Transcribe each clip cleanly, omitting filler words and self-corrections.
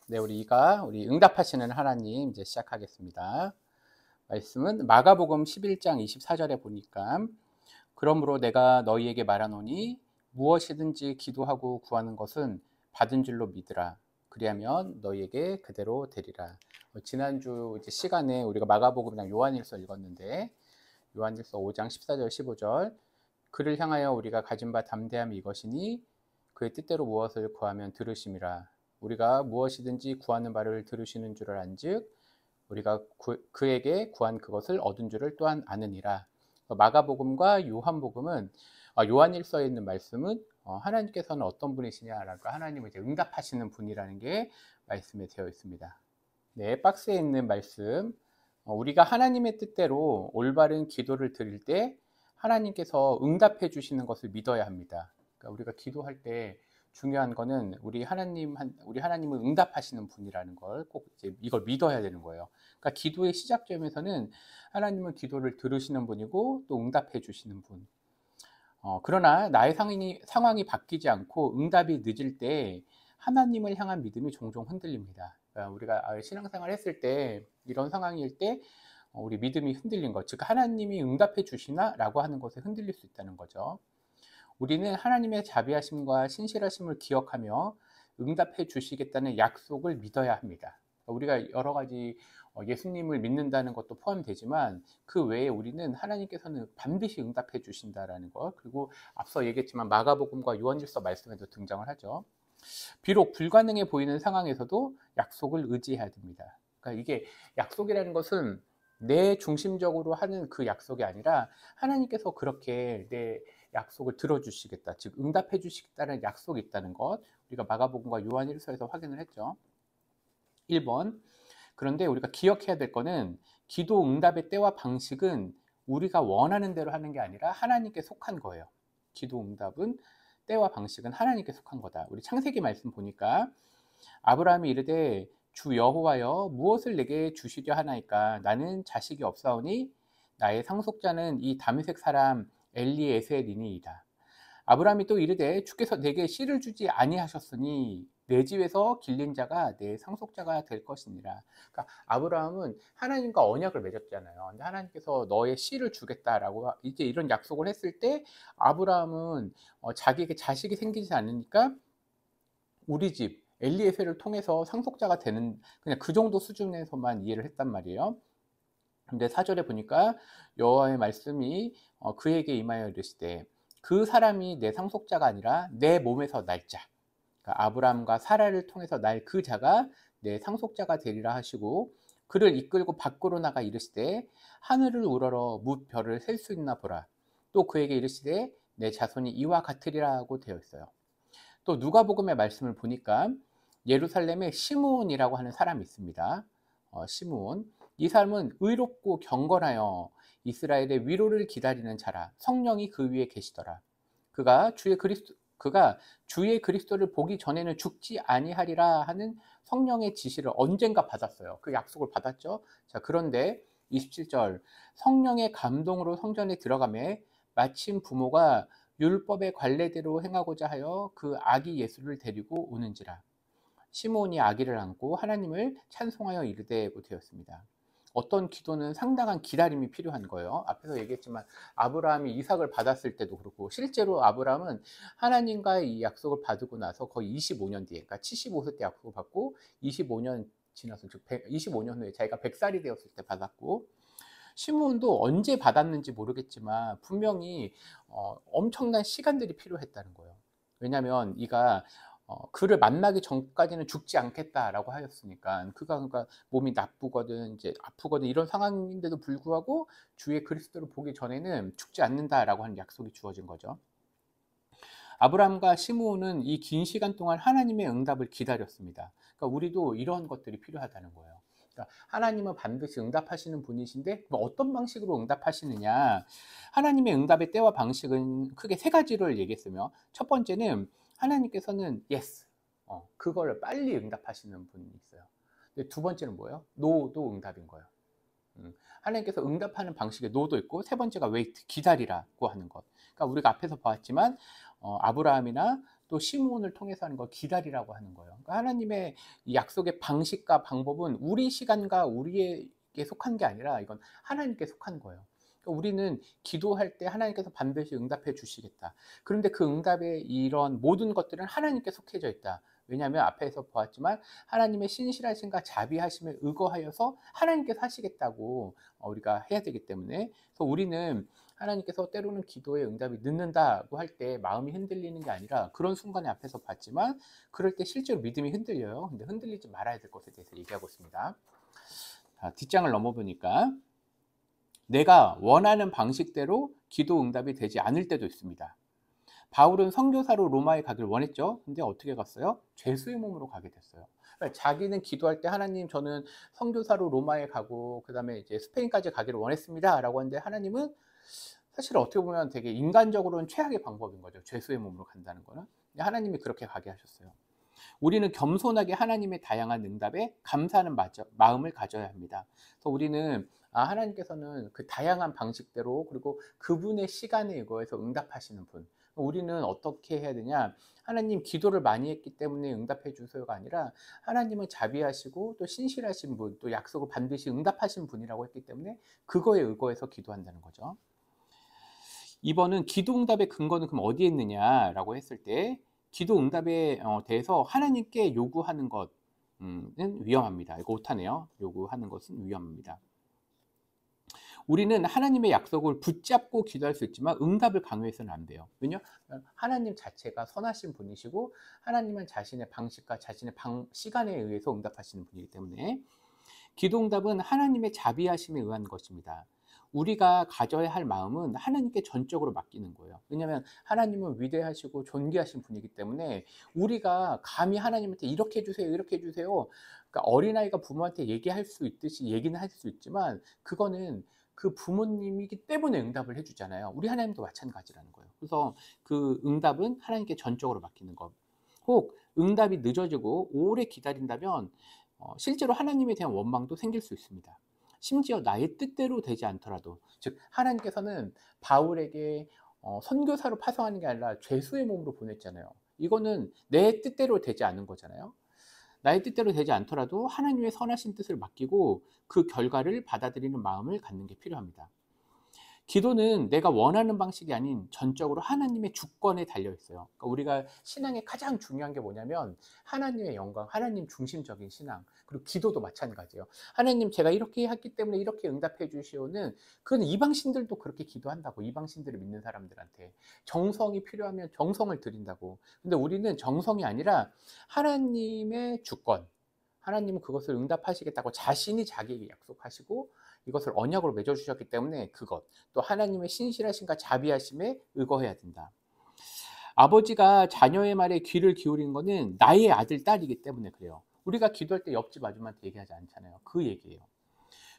네, 우리 응답하시는 하나님 이제 시작하겠습니다. 말씀은 마가복음 11장 24절에 보니까 그러므로 내가 너희에게 말하노니 무엇이든지 기도하고 구하는 것은 받은 줄로 믿으라. 그리하면 너희에게 그대로 되리라. 지난주 이제 시간에 우리가 마가복음이랑 요한일서 읽었는데 요한일서 5장 14절 15절 그를 향하여 우리가 가진 바 담대함이 이것이니 그의 뜻대로 무엇을 구하면 들으심이라. 우리가 무엇이든지 구하는 바를 들으시는 줄을 안즉 우리가 그에게 구한 그것을 얻은 줄을 또한 아느니라. 마가복음과 요한복음은 요한일서에 있는 말씀은 하나님께서는 어떤 분이시냐라고 하나님을 이제 응답하시는 분이라는 게 말씀에 되어 있습니다. 네, 박스에 있는 말씀. 우리가 하나님의 뜻대로 올바른 기도를 드릴 때 하나님께서 응답해 주시는 것을 믿어야 합니다. 그러니까 우리가 기도할 때 중요한 거는 우리 하나님은 응답하시는 분이라는 걸 꼭 이제 이걸 믿어야 되는 거예요. 그러니까 기도의 시작점에서는 하나님은 기도를 들으시는 분이고 또 응답해 주시는 분. 그러나 나의 상황이 바뀌지 않고 응답이 늦을 때 하나님을 향한 믿음이 종종 흔들립니다. 그러니까 우리가 신앙생활 했을 때 이런 상황일 때 우리 믿음이 흔들린 것, 즉 하나님이 응답해 주시나? 라고 하는 것에 흔들릴 수 있다는 거죠. 우리는 하나님의 자비하심과 신실하심을 기억하며 응답해 주시겠다는 약속을 믿어야 합니다. 우리가 여러 가지 예수님을 믿는다는 것도 포함되지만 그 외에 우리는 하나님께서는 반드시 응답해 주신다라는 것, 그리고 앞서 얘기했지만 마가복음과 요한일서 말씀에도 등장을 하죠. 비록 불가능해 보이는 상황에서도 약속을 의지해야 됩니다. 그러니까 이게 약속이라는 것은 내 중심적으로 하는 그 약속이 아니라 하나님께서 그렇게 내 약속을 들어주시겠다, 즉 응답해 주시겠다는 약속이 있다는 것, 우리가 마가복음과 요한일서에서 확인을 했죠. 1번, 그런데 우리가 기억해야 될 거는 기도 응답의 때와 방식은 우리가 원하는 대로 하는 게 아니라 하나님께 속한 거예요. 기도 응답은 때와 방식은 하나님께 속한 거다. 우리 창세기 말씀 보니까 아브라함이 이르되 주 여호와여 무엇을 내게 주시려 하나이까 나는 자식이 없사오니 나의 상속자는 이 다메섹 사람 엘리에셀이니이다. 아브라함이 또 이르되 주께서 내게 씨를 주지 아니하셨으니 내 집에서 길린 자가 내 상속자가 될 것이니라. 그러니까 아브라함은 하나님과 언약을 맺었잖아요. 근데 하나님께서 너의 씨를 주겠다라고 이제 이런 약속을 했을 때 아브라함은 자기에게 자식이 생기지 않으니까 우리 집 엘리에셀을 통해서 상속자가 되는 그냥 그 정도 수준에서만 이해를 했단 말이에요. 근데 4절에 보니까 여호와의 말씀이 그에게 임하여 이르시되 그 사람이 내 상속자가 아니라 내 몸에서 날 자, 그러니까 아브라함과 사라를 통해서 날 그 자가 내 상속자가 되리라 하시고 그를 이끌고 밖으로 나가 이르시되 하늘을 우러러 뭇 별을 셀 수 있나 보라. 또 그에게 이르시되 내 자손이 이와 같으리라고 되어 있어요. 또 누가복음의 말씀을 보니까 예루살렘에 시므온이라고 하는 사람이 있습니다. 시므온. 이 사람은 의롭고 경건하여 이스라엘의 위로를 기다리는 자라. 성령이 그 위에 계시더라. 그가 주의 그리스도를 보기 전에는 죽지 아니하리라 하는 성령의 지시를 언젠가 받았어요. 그 약속을 받았죠. 자, 그런데 27절 성령의 감동으로 성전에 들어가매 마침 부모가 율법의 관례대로 행하고자 하여 그 아기 예수를 데리고 오는지라. 시므온이 아기를 안고 하나님을 찬송하여 이르되고 되었습니다. 어떤 기도는 상당한 기다림이 필요한 거예요. 앞에서 얘기했지만 아브라함이 이삭을 받았을 때도 그렇고 실제로 아브라함은 하나님과의 이 약속을 받고 나서 거의 25년 뒤에, 그러니까 75세 때 약속을 받고 25년 지나서 즉 25년 후에 자기가 100살이 되었을 때 받았고, 시므온도 언제 받았는지 모르겠지만 분명히 엄청난 시간들이 필요했다는 거예요. 왜냐하면 이가 그를 만나기 전까지는 죽지 않겠다라고 하였으니까, 그러니까 몸이 나쁘거든 이제 아프거든 이런 상황인데도 불구하고 주의 그리스도를 보기 전에는 죽지 않는다라고 하는 약속이 주어진 거죠. 아브라함과 시므온은 이 긴 시간 동안 하나님의 응답을 기다렸습니다. 그러니까 우리도 이런 것들이 필요하다는 거예요. 그러니까 하나님은 반드시 응답하시는 분이신데 어떤 방식으로 응답하시느냐, 하나님의 응답의 때와 방식은 크게 세 가지를 얘기했으며, 첫 번째는 하나님께서는 yes, 그걸 빨리 응답하시는 분이 있어요. 근데 두 번째는 뭐예요? no도 응답인 거예요. 하나님께서 응답하는 방식의 no도 있고, 세 번째가 wait, 기다리라고 하는 것. 그러니까 우리가 앞에서 보았지만 아브라함이나 또 시므온을 통해서 하는 거 기다리라고 하는 거예요. 그러니까 하나님의 이 약속의 방식과 방법은 우리 시간과 우리에게 속한 게 아니라 이건 하나님께 속한 거예요. 그러니까 우리는 기도할 때 하나님께서 반드시 응답해 주시겠다. 그런데 그 응답의 이런 모든 것들은 하나님께 속해져 있다. 왜냐하면 앞에서 보았지만 하나님의 신실하심과 자비하심에 의거하여서 하나님께서 하시겠다고 우리가 해야 되기 때문에, 그래서 우리는 하나님께서 때로는 기도의 응답이 늦는다고 할 때 마음이 흔들리는 게 아니라, 그런 순간에 앞에서 봤지만 그럴 때 실제로 믿음이 흔들려요. 근데 흔들리지 말아야 될 것에 대해서 얘기하고 있습니다. 자, 뒷장을 넘어보니까 내가 원하는 방식대로 기도 응답이 되지 않을 때도 있습니다. 바울은 선교사로 로마에 가길 원했죠. 근데 어떻게 갔어요? 죄수의 몸으로 가게 됐어요. 그러니까 자기는 기도할 때 하나님, 저는 선교사로 로마에 가고 그다음에 이제 스페인까지 가기를 원했습니다라고 하는데, 하나님은 사실 어떻게 보면 되게 인간적으로는 최악의 방법인 거죠. 죄수의 몸으로 간다는 거는. 하나님이 그렇게 가게 하셨어요. 우리는 겸손하게 하나님의 다양한 응답에 감사하는 마음을 가져야 합니다. 그래서 우리는 하나님께서는 그 다양한 방식대로, 그리고 그분의 시간에 의거해서 응답하시는 분. 우리는 어떻게 해야 되냐? 하나님, 기도를 많이 했기 때문에 응답해 주세요가 아니라, 하나님은 자비하시고 또 신실하신 분, 또 약속을 반드시 응답하신 분이라고 했기 때문에 그거에 의거해서 기도한다는 거죠. 2번은 기도 응답의 근거는 그럼 어디에 있느냐라고 했을 때, 기도 응답에 대해서 하나님께 요구하는 것은 위험합니다. 이거 오타네요. 요구하는 것은 위험합니다. 우리는 하나님의 약속을 붙잡고 기도할 수 있지만 응답을 강요해서는 안 돼요. 왜냐하면 하나님 자체가 선하신 분이시고, 하나님은 자신의 방식과 자신의 시간에 의해서 응답하시는 분이기 때문에, 기도 응답은 하나님의 자비하심에 의한 것입니다. 우리가 가져야 할 마음은 하나님께 전적으로 맡기는 거예요. 왜냐하면 하나님은 위대하시고 존귀하신 분이기 때문에, 우리가 감히 하나님한테 이렇게 해주세요, 이렇게 해주세요, 그러니까 어린아이가 부모한테 얘기할 수 있듯이 얘기는 할 수 있지만, 그거는 그 부모님이기 때문에 응답을 해주잖아요. 우리 하나님도 마찬가지라는 거예요. 그래서 그 응답은 하나님께 전적으로 맡기는 것. 혹 응답이 늦어지고 오래 기다린다면 실제로 하나님에 대한 원망도 생길 수 있습니다. 심지어 나의 뜻대로 되지 않더라도, 즉 하나님께서는 바울에게 선교사로 파송하는 게 아니라 죄수의 몸으로 보냈잖아요. 이거는 내 뜻대로 되지 않은 거잖아요. 나의 뜻대로 되지 않더라도 하나님의 선하신 뜻을 맡기고 그 결과를 받아들이는 마음을 갖는 게 필요합니다. 기도는 내가 원하는 방식이 아닌 전적으로 하나님의 주권에 달려 있어요. 그러니까 우리가 신앙의 가장 중요한 게 뭐냐면, 하나님의 영광, 하나님 중심적인 신앙. 그리고 기도도 마찬가지예요. 하나님, 제가 이렇게 했기 때문에 이렇게 응답해 주시오는, 그건 이방신들도 그렇게 기도한다고. 이방신들을 믿는 사람들한테 정성이 필요하면 정성을 드린다고. 근데 우리는 정성이 아니라 하나님의 주권, 하나님은 그것을 응답하시겠다고 자신이 자기에게 약속하시고 이것을 언약으로 맺어주셨기 때문에, 그것 또 하나님의 신실하심과 자비하심에 의거해야 된다. 아버지가 자녀의 말에 귀를 기울이는 것은 나의 아들, 딸이기 때문에 그래요. 우리가 기도할 때 옆집 아줌마한테 얘기하지 않잖아요. 그 얘기예요.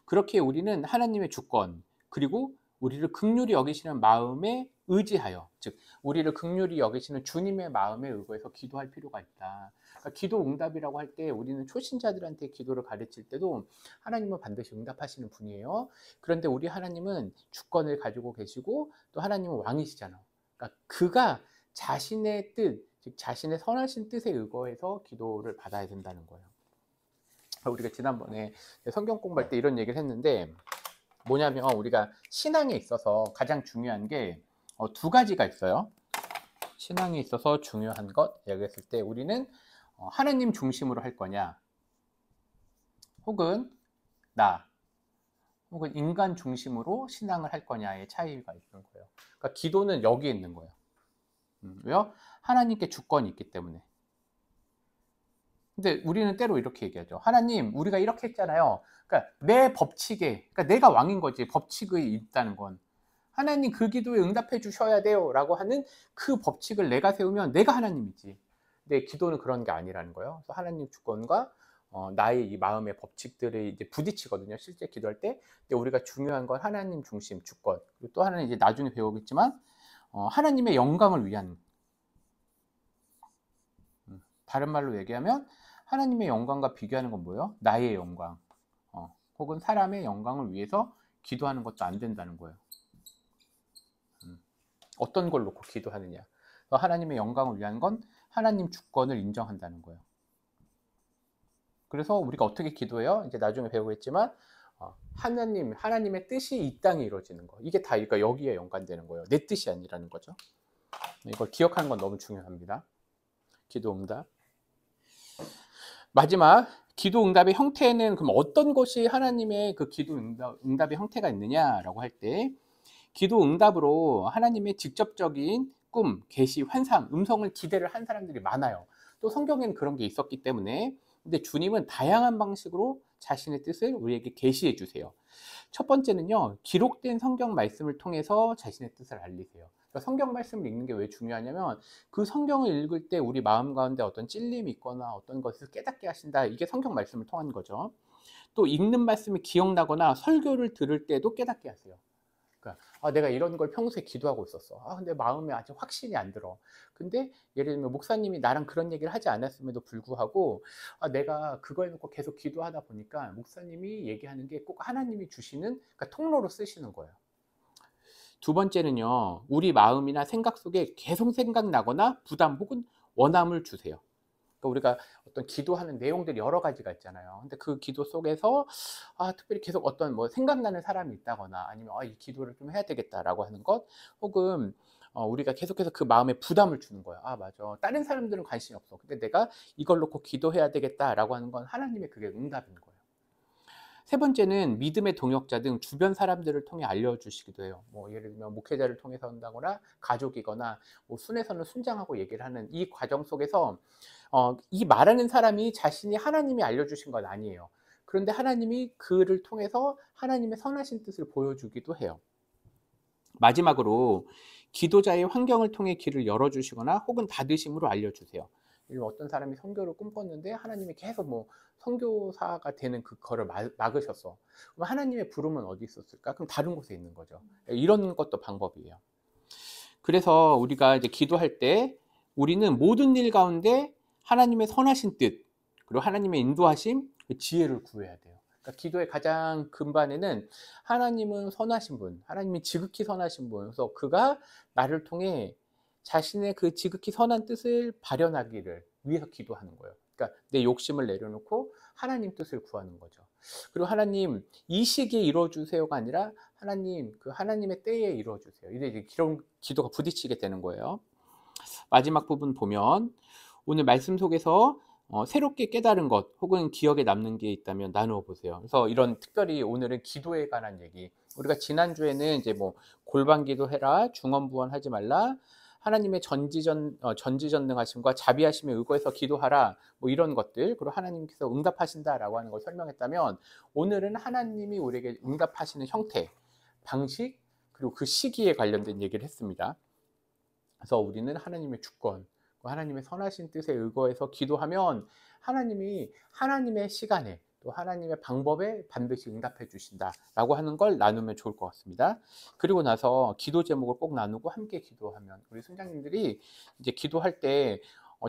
그렇게 우리는 하나님의 주권, 그리고 우리를 긍휼히 여기시는 마음에 의지하여, 즉 우리를 긍휼히 여기시는 주님의 마음에 의거해서 기도할 필요가 있다. 그러니까 기도 응답이라고 할 때, 우리는 초신자들한테 기도를 가르칠 때도 하나님은 반드시 응답하시는 분이에요. 그런데 우리 하나님은 주권을 가지고 계시고 또 하나님은 왕이시잖아. 그러니까 그가 자신의 뜻, 즉 자신의 선하신 뜻에 의거해서 기도를 받아야 된다는 거예요. 우리가 지난번에 성경 공부할 때 이런 얘기를 했는데, 뭐냐면 우리가 신앙에 있어서 가장 중요한 게 두 가지가 있어요. 신앙에 있어서 중요한 것 얘기했을 때, 우리는 하나님 중심으로 할 거냐, 혹은 혹은 인간 중심으로 신앙을 할 거냐의 차이가 있는 거예요. 그러니까 기도는 여기에 있는 거예요. 왜요? 하나님께 주권이 있기 때문에. 근데 우리는 때로 이렇게 얘기하죠. 하나님, 우리가 이렇게 했잖아요. 그러니까 내 법칙에, 그러니까 내가 왕인 거지. 법칙이 있다는 건. 하나님, 그 기도에 응답해 주셔야 돼요 라고 하는 그 법칙을 내가 세우면 내가 하나님이지. 근데 기도는 그런 게 아니라는 거예요. 그래서 하나님 주권과 나의 이 마음의 법칙들이 이제 부딪히거든요. 실제 기도할 때. 근데 우리가 중요한 건 하나님 중심 주권. 그리고 또 하나는 이제 나중에 배우겠지만 하나님의 영광을 위한, 다른 말로 얘기하면 하나님의 영광과 비교하는 건 뭐예요? 나의 영광, 혹은 사람의 영광을 위해서 기도하는 것도 안 된다는 거예요. 어떤 걸 놓고 기도하느냐. 하나님의 영광을 위한 건 하나님 주권을 인정한다는 거예요. 그래서 우리가 어떻게 기도해요? 이제 나중에 배우겠지만 하나님의 뜻이 이 땅에 이루어지는 거. 이게 다 그러니까 여기에 연관되는 거예요. 내 뜻이 아니라는 거죠. 이걸 기억하는 건 너무 중요합니다. 기도응답. 마지막 기도응답의 형태는 그럼 어떤 것이 하나님의 그 기도응답의 형태가 있느냐라고 할 때 기도응답으로 하나님의 직접적인 꿈, 계시, 환상, 음성을 기대를 한 사람들이 많아요. 또 성경에는 그런 게 있었기 때문에 근데 주님은 다양한 방식으로 자신의 뜻을 우리에게 계시해 주세요. 첫 번째는요, 기록된 성경 말씀을 통해서 자신의 뜻을 알리세요. 그러니까 성경 말씀을 읽는 게 왜 중요하냐면 그 성경을 읽을 때 우리 마음 가운데 어떤 찔림이 있거나 어떤 것을 깨닫게 하신다. 이게 성경 말씀을 통한 거죠. 또 읽는 말씀이 기억나거나 설교를 들을 때도 깨닫게 하세요. 그러니까 내가 이런 걸 평소에 기도하고 있었어. 근데 마음에 아직 확신이 안 들어. 근데 예를 들면 목사님이 나랑 그런 얘기를 하지 않았음에도 불구하고 내가 그걸 놓고 계속 기도하다 보니까 목사님이 얘기하는 게 꼭 하나님이 주시는 그러니까 통로로 쓰시는 거예요. 두 번째는요, 우리 마음이나 생각 속에 계속 생각나거나 부담 혹은 원함을 주세요. 그러니까 우리가 어떤 기도하는 내용들이 여러 가지가 있잖아요. 근데 그 기도 속에서 특별히 계속 어떤 뭐 생각나는 사람이 있다거나 아니면 이 기도를 좀 해야 되겠다라고 하는 것, 혹은 우리가 계속해서 그 마음에 부담을 주는 거예요. 맞아. 다른 사람들은 관심이 없어. 근데 내가 이걸 놓고 기도해야 되겠다라고 하는 건 하나님의 그게 응답인 거예요. 세 번째는 믿음의 동역자 등 주변 사람들을 통해 알려주시기도 해요. 뭐 예를 들면 목회자를 통해서 한다거나 가족이거나 뭐 순회선을 순장하고 얘기를 하는 이 과정 속에서 이 말하는 사람이 자신이 하나님이 알려주신 건 아니에요. 그런데 하나님이 그를 통해서 하나님의 선하신 뜻을 보여주기도 해요. 마지막으로 기도자의 환경을 통해 길을 열어주시거나 혹은 닫으심으로 알려주세요. 어떤 사람이 선교를 꿈꿨는데 하나님이 계속 뭐 선교사가 되는 그거를 막으셨어. 그럼 하나님의 부름은 어디 있었을까? 그럼 다른 곳에 있는 거죠. 이런 것도 방법이에요. 그래서 우리가 이제 기도할 때 우리는 모든 일 가운데 하나님의 선하신 뜻, 그리고 하나님의 인도하심, 지혜를 구해야 돼요. 그러니까 기도의 가장 근반에는 하나님은 선하신 분, 하나님이 지극히 선하신 분, 그래서 그가 나를 통해 자신의 그 지극히 선한 뜻을 발현하기를 위해서 기도하는 거예요. 그러니까 내 욕심을 내려놓고 하나님 뜻을 구하는 거죠. 그리고 하나님 이 시기에 이루어주세요가 아니라 하나님 그 하나님의 때에 이루어주세요. 이제 이런 기도가 부딪히게 되는 거예요. 마지막 부분 보면 오늘 말씀 속에서 새롭게 깨달은 것 혹은 기억에 남는 게 있다면 나누어 보세요. 그래서 이런 특별히 오늘은 기도에 관한 얘기. 우리가 지난주에는 이제 뭐 골방기도 해라, 중언부언하지 말라, 하나님의 전지전능하심과 자비하심에 의거해서 기도하라, 뭐 이런 것들, 그리고 하나님께서 응답하신다라고 하는 걸 설명했다면 오늘은 하나님이 우리에게 응답하시는 형태, 방식, 그리고 그 시기에 관련된 얘기를 했습니다. 그래서 우리는 하나님의 주권, 하나님의 선하신 뜻에 의거해서 기도하면 하나님이 하나님의 시간에 또 하나님의 방법에 반드시 응답해 주신다라고 하는 걸 나누면 좋을 것 같습니다. 그리고 나서 기도 제목을 꼭 나누고 함께 기도하면 우리 순장님들이 이제 기도할 때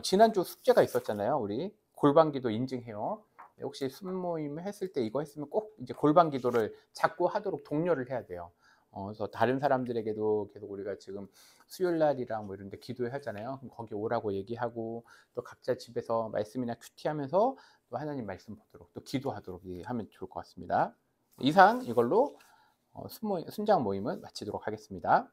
지난주 숙제가 있었잖아요. 우리 골방기도 인증해요. 혹시 순모임 했을 때 이거 했으면 꼭 이제 골방기도를 자꾸 하도록 독려를 해야 돼요. 그래서 다른 사람들에게도 계속 우리가 지금 수요일 날이랑 뭐 이런 데 기도회 하잖아요. 그럼 거기 오라고 얘기하고 또 각자 집에서 말씀이나 큐티하면서 또 하나님 말씀 보도록 또 기도하도록 하면 좋을 것 같습니다. 이상 이걸로 순장 모임은 마치도록 하겠습니다.